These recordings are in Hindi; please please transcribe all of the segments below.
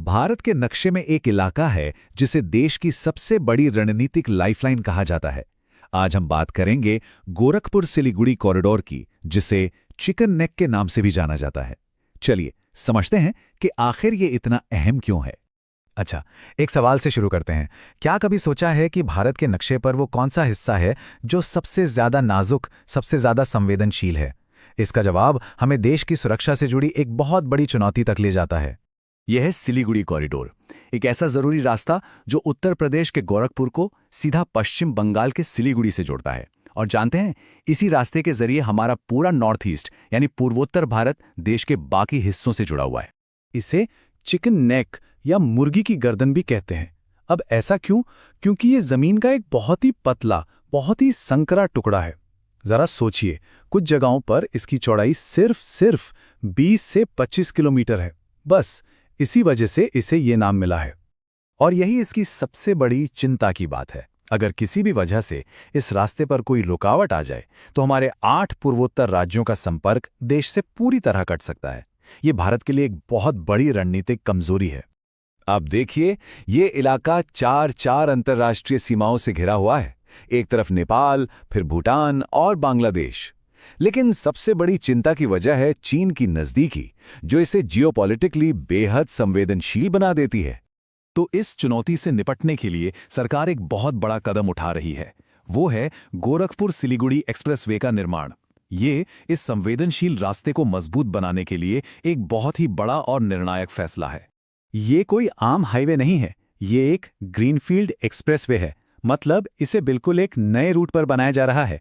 भारत के नक्शे में एक इलाका है जिसे देश की सबसे बड़ी रणनीतिक लाइफलाइन कहा जाता है। आज हम बात करेंगे गोरखपुर सिलीगुड़ी कॉरिडोर की, जिसे चिकन नेक के नाम से भी जाना जाता है। चलिए समझते हैं कि आखिर ये इतना अहम क्यों है। अच्छा, एक सवाल से शुरू करते हैं। क्या कभी सोचा है कि भारत के नक्शे पर वो कौन सा हिस्सा है जो सबसे ज्यादा नाजुक, सबसे ज्यादा संवेदनशील है? इसका जवाब हमें देश की सुरक्षा से जुड़ी एक बहुत बड़ी चुनौती तक ले जाता है। यह है सिलीगुड़ी कॉरिडोर, एक ऐसा जरूरी रास्ता जो उत्तर प्रदेश के गोरखपुर को सीधा पश्चिम बंगाल के सिलीगुड़ी से जोड़ता है। और जानते हैं, इसी रास्ते के जरिए हमारा पूरा नॉर्थ ईस्ट यानी पूर्वोत्तर भारत देश के बाकी हिस्सों से जुड़ा हुआ है। इसे चिकन नेक या मुर्गी की गर्दन भी कहते हैं। अब ऐसा क्यों? क्योंकि ये जमीन का एक बहुत ही पतला, बहुत ही संकरा टुकड़ा है। जरा सोचिए, कुछ जगहों पर इसकी चौड़ाई सिर्फ 20 से 25 किलोमीटर है। बस इसी वजह से इसे ये नाम मिला है। और यही इसकी सबसे बड़ी चिंता की बात है। अगर किसी भी वजह से इस रास्ते पर कोई रुकावट आ जाए तो हमारे 8 पूर्वोत्तर राज्यों का संपर्क देश से पूरी तरह कट सकता है। ये भारत के लिए एक बहुत बड़ी रणनीतिक कमजोरी है। अब देखिए, ये इलाका चार अंतर्राष्ट्रीय सीमाओं से घिरा हुआ है। एक तरफ नेपाल, फिर भूटान और बांग्लादेश। लेकिन सबसे बड़ी चिंता की वजह है चीन की नजदीकी, जो इसे जियोपॉलिटिकली बेहद संवेदनशील बना देती है। तो इस चुनौती से निपटने के लिए सरकार एक बहुत बड़ा कदम उठा रही है। वो है गोरखपुर सिलीगुड़ी एक्सप्रेसवे का निर्माण। ये इस संवेदनशील रास्ते को मजबूत बनाने के लिए एक बहुत ही बड़ा और निर्णायक फैसला है। ये कोई आम हाईवे नहीं है, ये एक ग्रीनफील्ड एक्सप्रेसवे है। मतलब इसे बिल्कुल एक नए रूट पर बनाया जा रहा है।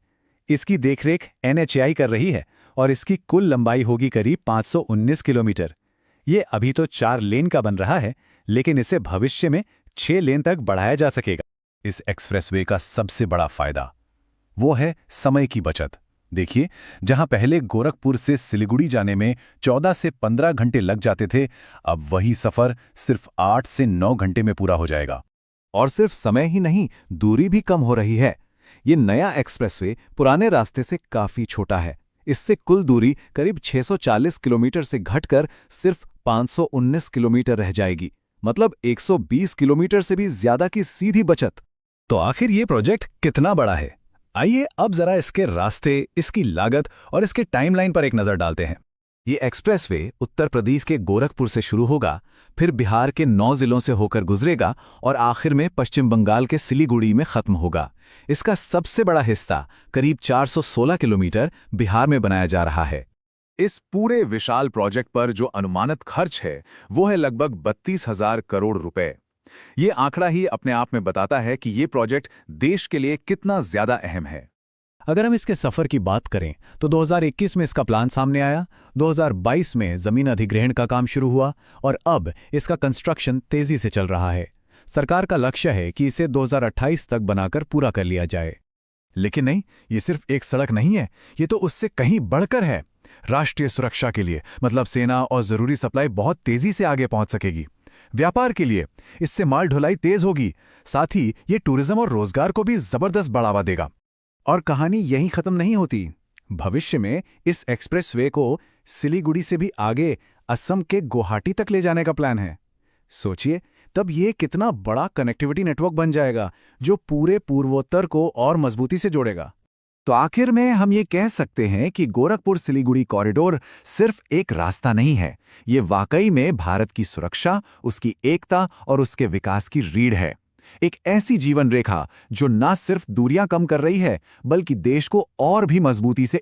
इसकी देखरेख NHAI कर रही है और इसकी कुल लंबाई होगी करीब 519 किलोमीटर। ये अभी तो 4 लेन का बन रहा है, लेकिन इसे भविष्य में 6 लेन तक बढ़ाया जा सकेगा। इस एक्सप्रेसवे का सबसे बड़ा फायदा वो है समय की बचत। देखिए, जहां पहले गोरखपुर से सिलीगुड़ी जाने में 14 से 15 घंटे लग जाते थे, अब वही सफर सिर्फ 8 से 9 घंटे में पूरा हो जाएगा। और सिर्फ समय ही नहीं, दूरी भी कम हो रही है। ये नया एक्सप्रेसवे पुराने रास्ते से काफी छोटा है। इससे कुल दूरी करीब 640 किलोमीटर से घटकर सिर्फ 519 किलोमीटर रह जाएगी। मतलब 120 किलोमीटर से भी ज्यादा की सीधी बचत। तो आखिर ये प्रोजेक्ट कितना बड़ा है? आइए अब जरा इसके रास्ते, इसकी लागत और इसके टाइमलाइन पर एक नजर डालते हैं। ये एक्सप्रेसवे उत्तर प्रदेश के गोरखपुर से शुरू होगा, फिर बिहार के 9 जिलों से होकर गुजरेगा और आखिर में पश्चिम बंगाल के सिलीगुड़ी में खत्म होगा। इसका सबसे बड़ा हिस्सा करीब 416 किलोमीटर बिहार में बनाया जा रहा है। इस पूरे विशाल प्रोजेक्ट पर जो अनुमानित खर्च है वो है लगभग 32,000 करोड़ रुपए। ये आंकड़ा ही अपने आप में बताता है कि ये प्रोजेक्ट देश के लिए कितना ज्यादा अहम है। अगर हम इसके सफर की बात करें तो 2021 में इसका प्लान सामने आया, 2022 में जमीन अधिग्रहण का काम शुरू हुआ और अब इसका कंस्ट्रक्शन तेजी से चल रहा है। सरकार का लक्ष्य है कि इसे 2028 तक बनाकर पूरा कर लिया जाए। लेकिन नहीं, ये सिर्फ एक सड़क नहीं है, ये तो उससे कहीं बढ़कर है। राष्ट्रीय सुरक्षा के लिए, मतलब सेना और जरूरी सप्लाई बहुत तेजी से आगे पहुंच सकेगी। व्यापार के लिए इससे माल ढुलाई तेज होगी। साथ ही ये टूरिज्म और रोजगार को भी जबरदस्त बढ़ावा देगा। और कहानी यहीं खत्म नहीं होती। भविष्य में इस एक्सप्रेसवे को सिलीगुड़ी से भी आगे असम के गुवाहाटी तक ले जाने का प्लान है। सोचिए, तब ये कितना बड़ा कनेक्टिविटी नेटवर्क बन जाएगा जो पूरे पूर्वोत्तर को और मजबूती से जोड़ेगा। तो आखिर में हम ये कह सकते हैं कि गोरखपुर सिलीगुड़ी कॉरिडोर सिर्फ एक रास्ता नहीं है, ये वाकई में भारत की सुरक्षा, उसकी एकता और उसके विकास की रीढ़ है। एक ऐसी जीवन रेखा जो न सिर्फ दूरियां कम कर रही है, बल्कि देश को और भी मजबूती से